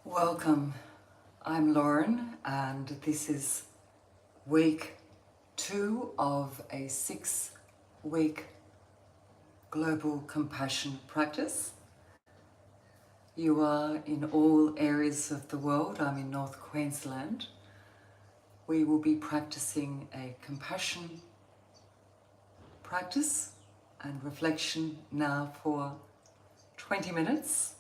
Welcome. I'm Lauren, and this is week 2 of a 6-week global compassion practice. You are in all areas of the world. I'm in North Queensland. We will be practicing a compassion practice and reflection now for 20 minutes.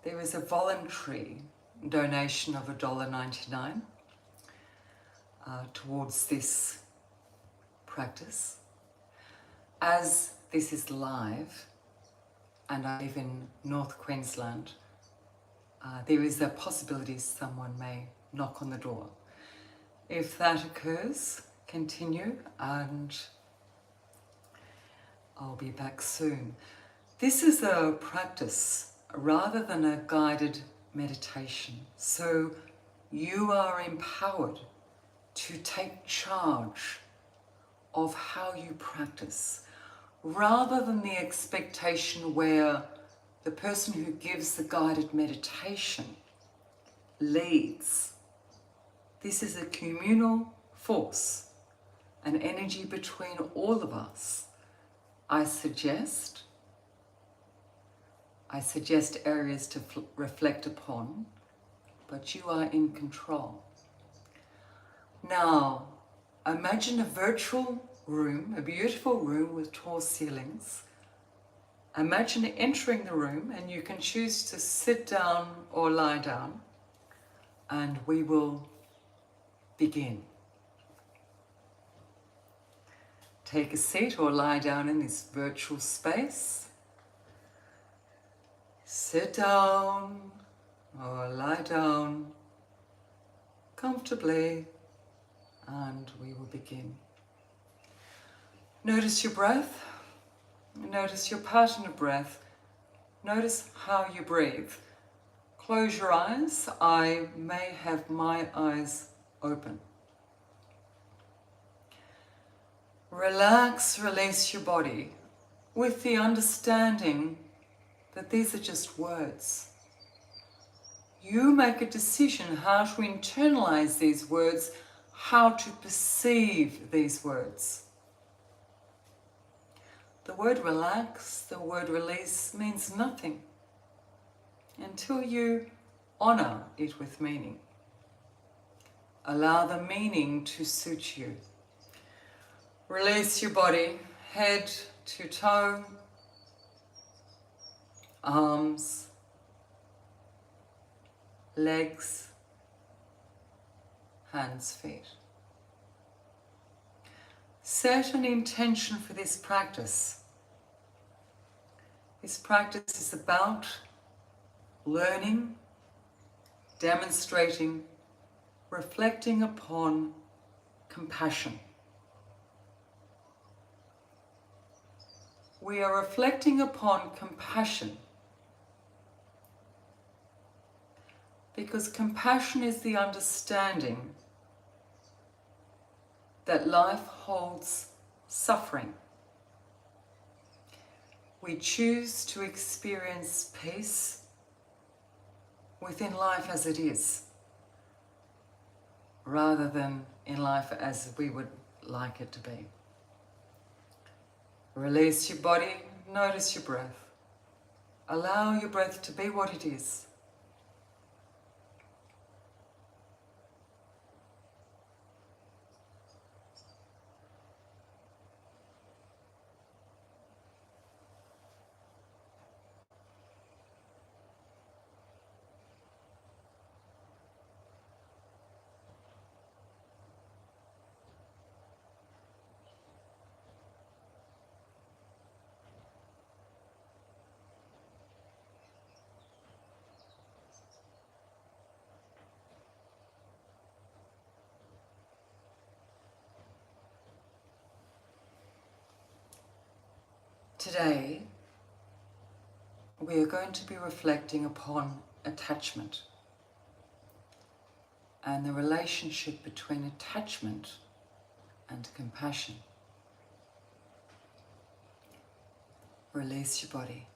There is a voluntary donation of $1.99 towards this practice. As this is live and I live in North Queensland, there is a possibility someone may knock on the door. If that occurs, continue and I'll be back soon. This is a practice rather than a guided meditation. So you are empowered to take charge of how you practice, rather than the expectation where the person who gives the guided meditation leads. This is a communal force, an energy between all of us. I suggest areas to reflect upon, but you are in control. Now, imagine a virtual room, a beautiful room with tall ceilings. Imagine entering the room, and you can choose to sit down or lie down, and we will begin. Take a seat or lie down in this virtual space. Sit down or lie down comfortably, and we will begin. Notice your breath, notice your pattern of breath, notice how you breathe. Close your eyes. I may have my eyes open. Relax, release your body with the understanding that these are just words. You make a decision how to internalize these words, how to perceive these words. The word relax, the word release means nothing until you honor it with meaning. Allow the meaning to suit you. Release your body, head to toe, arms, legs, hands, feet. Set an intention for this practice. This practice is about learning, demonstrating, reflecting upon compassion. We are reflecting upon compassion because compassion is the understanding that life holds suffering. We choose to experience peace within life as it is, rather than in life as we would like it to be. Release your body, notice your breath. Allow your breath to be what it is. Today, we are going to be reflecting upon attachment and the relationship between attachment and compassion. Release your body.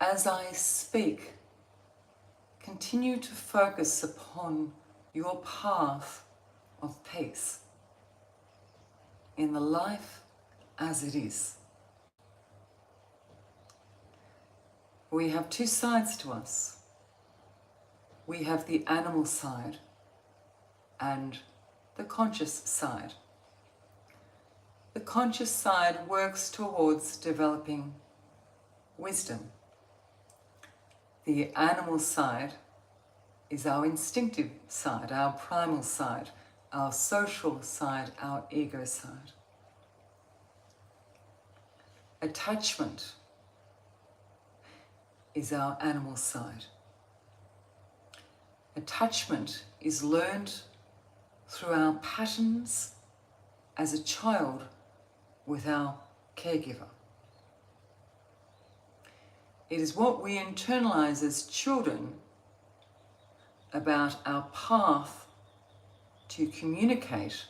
as I speak, continue to focus upon your path of peace in the life as it is. We have two sides to us. We have the animal side and the conscious side. The conscious side works towards developing wisdom. The animal side is our instinctive side, our primal side, our social side, our ego side. Attachment is our animal side. Attachment is learned through our patterns as a child with our caregiver. It is what we internalize as children about our path to communicate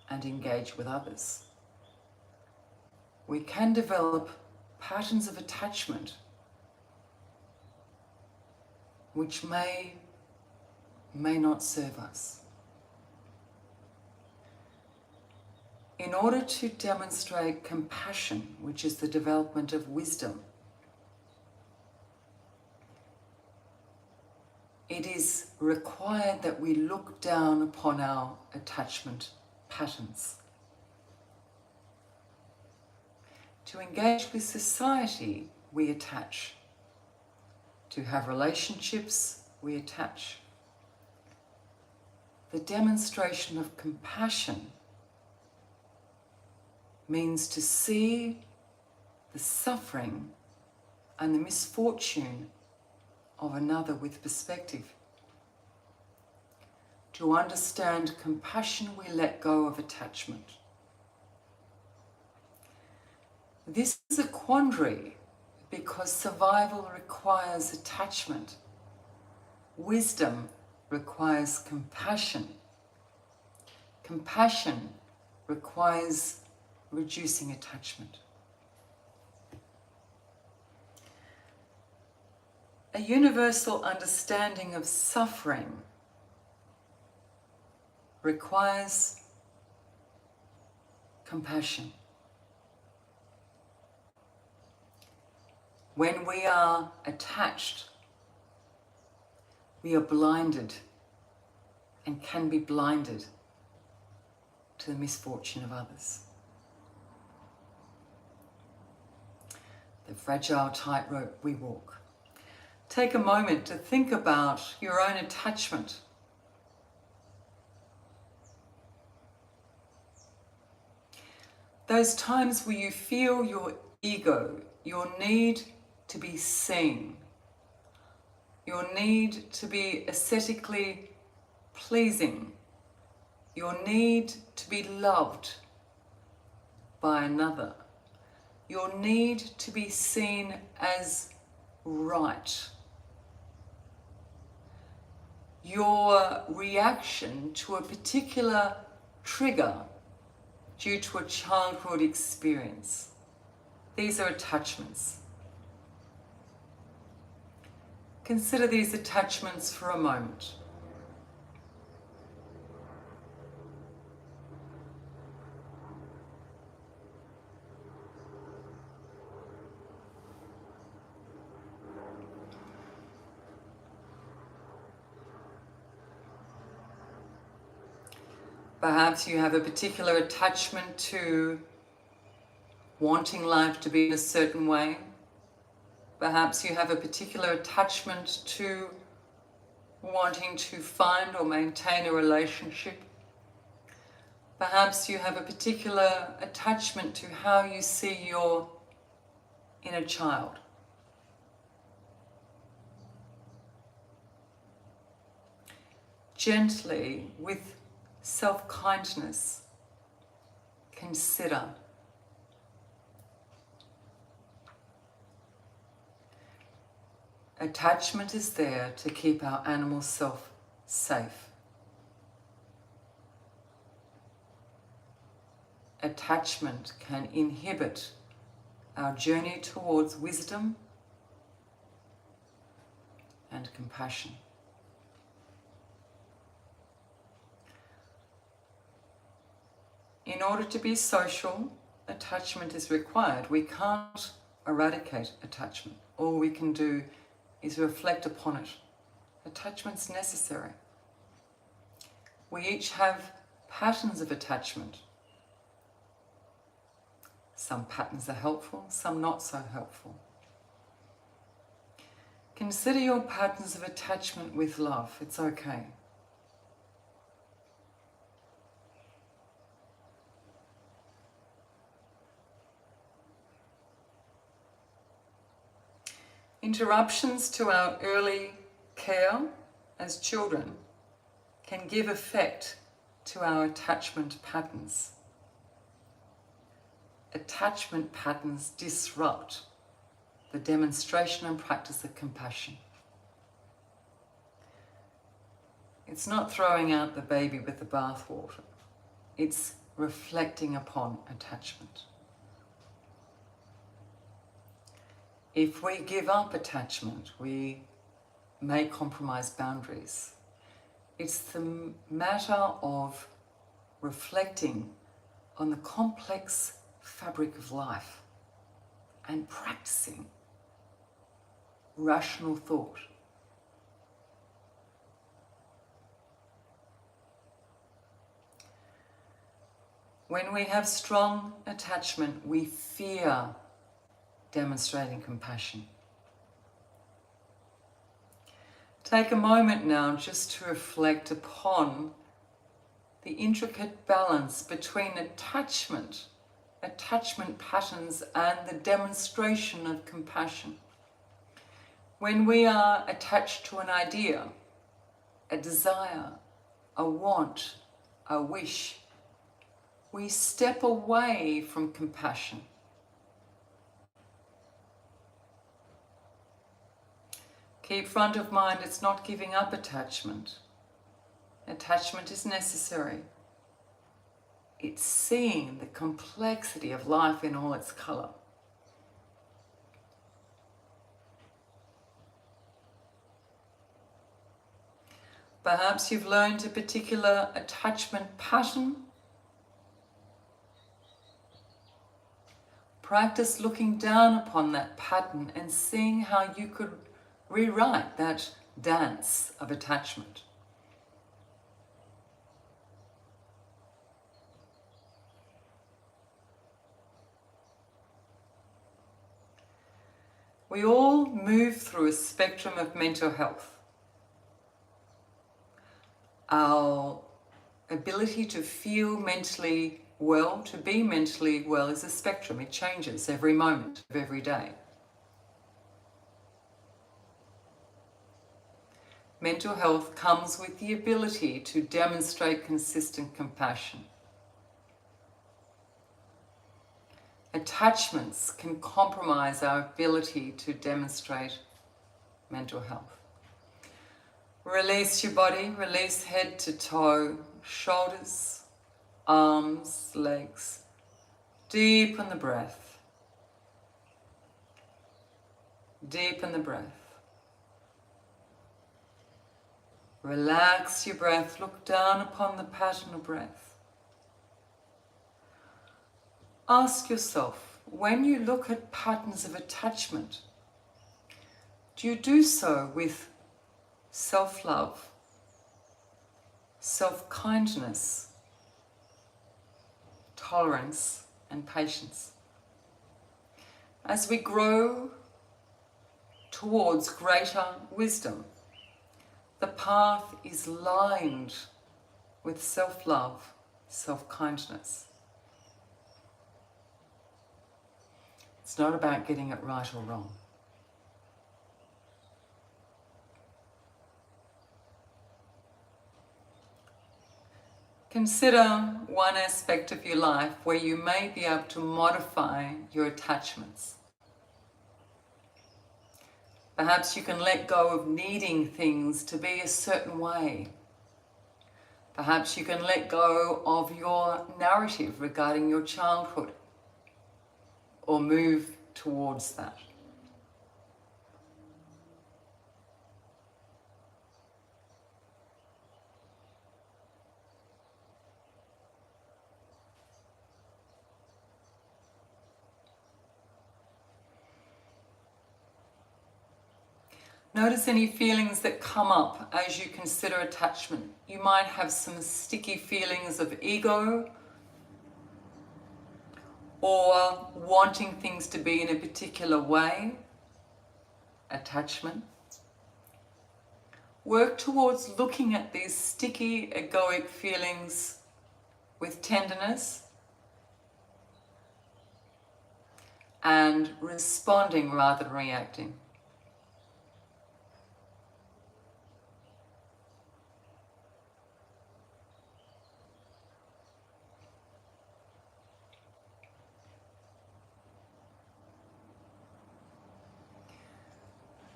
and engage with others. We can develop patterns of attachment which may not serve us. In order to demonstrate compassion, which is the development of wisdom, it is required that we look down upon our attachment patterns. To engage with society, we attach. To have relationships, we attach. The demonstration of compassion means to see the suffering and the misfortune of another with perspective. To understand compassion, we let go of attachment. This is a quandary because survival requires attachment. Wisdom requires compassion. Compassion requires reducing attachment. A universal understanding of suffering requires compassion. When we are attached, we are blinded and can be blinded to the misfortune of others. The fragile tightrope we walk. Take a moment to think about your own attachment. Those times where you feel your ego, your need to be seen, your need to be aesthetically pleasing, your need to be loved by another, your need to be seen as right, your reaction to a particular trigger due to a childhood experience. These are attachments. Consider these attachments for a moment. Perhaps you have a particular attachment to wanting life to be in a certain way. Perhaps you have a particular attachment to wanting to find or maintain a relationship. Perhaps you have a particular attachment to how you see your inner child. Gently, with self-kindness, consider attachment is there to keep our animal self safe. Attachment can inhibit our journey towards wisdom and compassion. In order to be social, attachment is required. We can't eradicate attachment. All we can do is reflect upon it. Attachment's necessary. We each have patterns of attachment. Some patterns are helpful, some not so helpful. Consider your patterns of attachment with love. It's okay. Interruptions to our early care as children can give effect to our attachment patterns. Attachment patterns disrupt the demonstration and practice of compassion. It's not throwing out the baby with the bathwater. It's reflecting upon attachment. If we give up attachment, we may compromise boundaries. It's the matter of reflecting on the complex fabric of life and practicing rational thought. When we have strong attachment, we fear demonstrating compassion. Take a moment now just to reflect upon the intricate balance between attachment patterns, and the demonstration of compassion. When we are attached to an idea, a desire, a want, a wish, we step away from compassion. Keep front of mind, it's not giving up attachment. Attachment is necessary. It's seeing the complexity of life in all its colour. Perhaps you've learned a particular attachment pattern. Practice looking down upon that pattern and seeing how you could rewrite that dance of attachment. We all move through a spectrum of mental health. Our ability to feel mentally well, to be mentally well, is a spectrum. It changes every moment of every day. Mental health comes with the ability to demonstrate consistent compassion. Attachments can compromise our ability to demonstrate mental health. Release your body, release head to toe, shoulders, arms, legs. Deepen the breath. Deepen the breath. Relax your breath, look down upon the pattern of breath. Ask yourself, when you look at patterns of attachment, do you do so with self-love, self-kindness, tolerance, and patience? As we grow towards greater wisdom, the path is lined with self-love, self-kindness. It's not about getting it right or wrong. Consider one aspect of your life where you may be able to modify your attachments. Perhaps you can let go of needing things to be a certain way. Perhaps you can let go of your narrative regarding your childhood, or move towards that. Notice any feelings that come up as you consider attachment. You might have some sticky feelings of ego or wanting things to be in a particular way, attachment. Work towards looking at these sticky egoic feelings with tenderness and responding rather than reacting.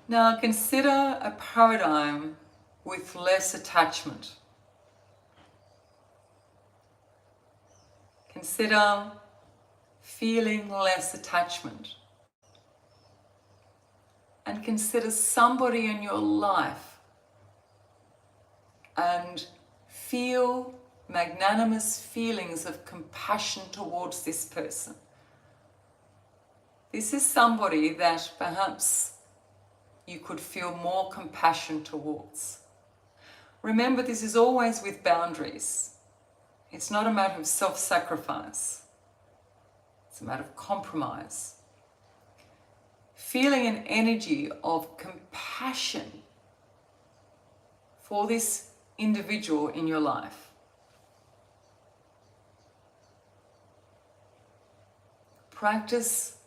Now consider a paradigm with less attachment. Consider feeling less attachment. And consider somebody in your life and feel magnanimous feelings of compassion towards this person. This is somebody that perhaps you could feel more compassion towards. Remember, this is always with boundaries. It's not a matter of self-sacrifice. It's a matter of compromise. Feeling an energy of compassion for this individual in your life. Practice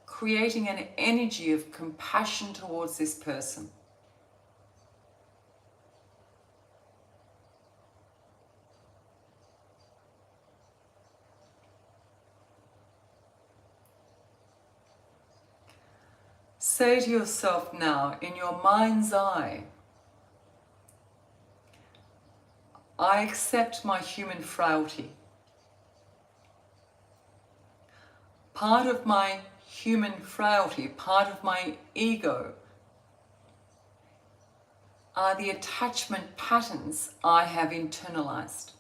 creating an energy of compassion towards this person. Say to yourself now, in your mind's eye, I accept my human frailty. Part of my human frailty, part of my ego, are the attachment patterns I have internalized.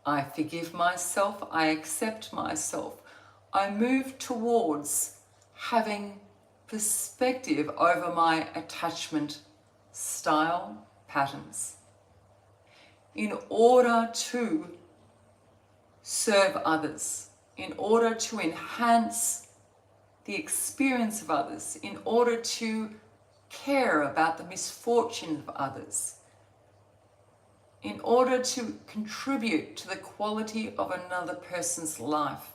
I forgive myself, I accept myself. I move towards having perspective over my attachment style patterns in order to serve others, in order to enhance the experience of others, in order to care about the misfortune of others, in order to contribute to the quality of another person's life.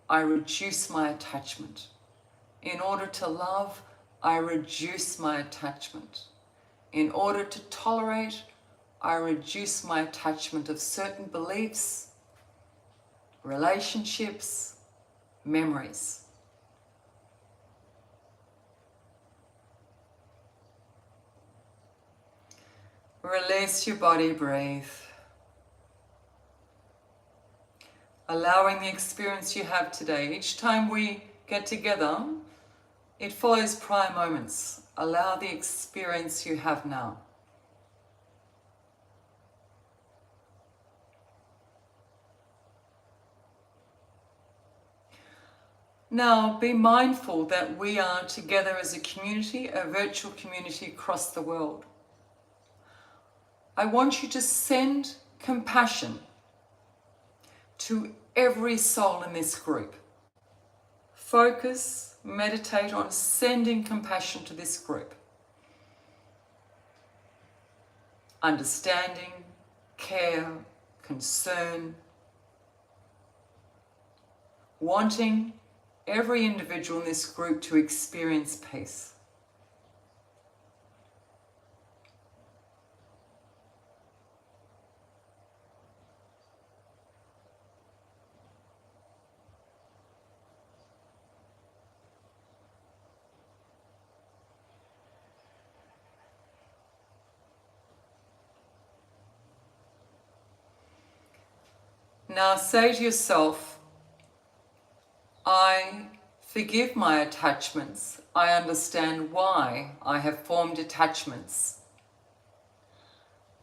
I reduce my attachment. In order to love, I reduce my attachment. In order to tolerate, I reduce my attachment of certain beliefs, relationships, memories. Release your body, breathe. Allowing the experience you have today. Each time we get together, it follows prior moments. Allow the experience you have now. Now, be mindful that we are together as a community, a virtual community across the world. I want you to send compassion to every soul in this group. Focus, meditate on sending compassion to this group. Understanding, care, concern. Wanting every individual in this group to experience peace. Now say to yourself, I forgive my attachments. I understand why I have formed attachments.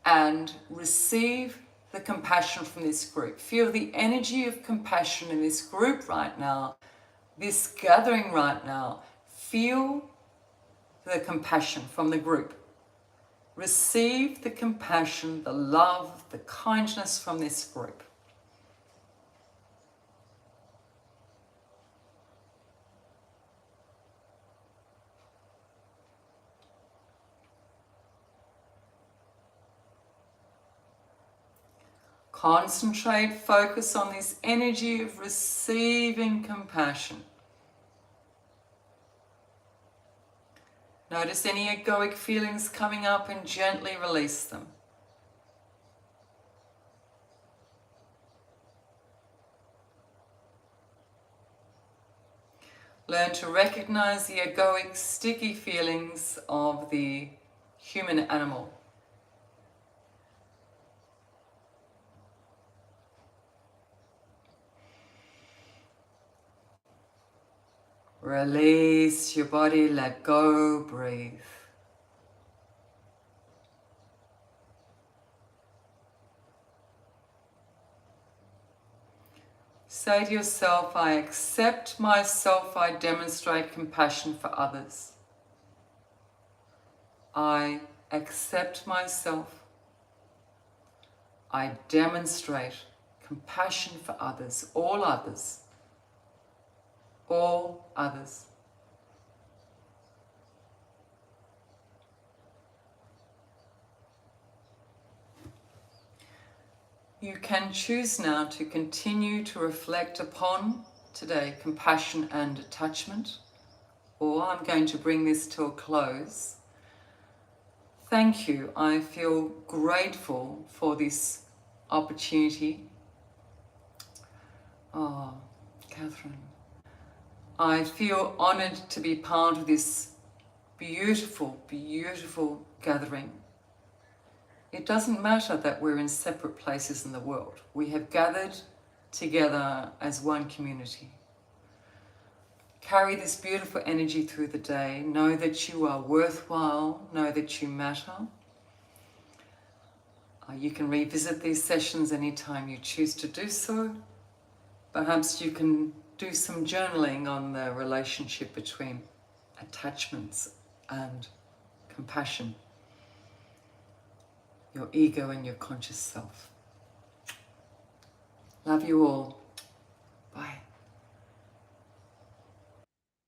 And receive the compassion from this group. Feel the energy of compassion in this group right now, this gathering right now. Feel the compassion from the group. Receive the compassion, the love, the kindness from this group. Concentrate, focus on this energy of receiving compassion. Notice any egoic feelings coming up and gently release them. Learn to recognize the egoic, sticky feelings of the human animal. Release your body, let go, breathe. Say to yourself, I accept myself, I demonstrate compassion for others. I accept myself, I demonstrate compassion for others, all others. All others. You can choose now to continue to reflect upon today compassion and attachment, or I'm going to bring this to a close. Thank you. I feel grateful for this opportunity. Oh, Catherine. I feel honoured to be part of this beautiful, beautiful gathering. It doesn't matter that we're in separate places in the world. We have gathered together as one community. Carry this beautiful energy through the day. Know that you are worthwhile. Know that you matter. You can revisit these sessions anytime you choose to do so. Perhaps you can do some journaling on the relationship between attachments and compassion, your ego and your conscious self. Love you all. Bye.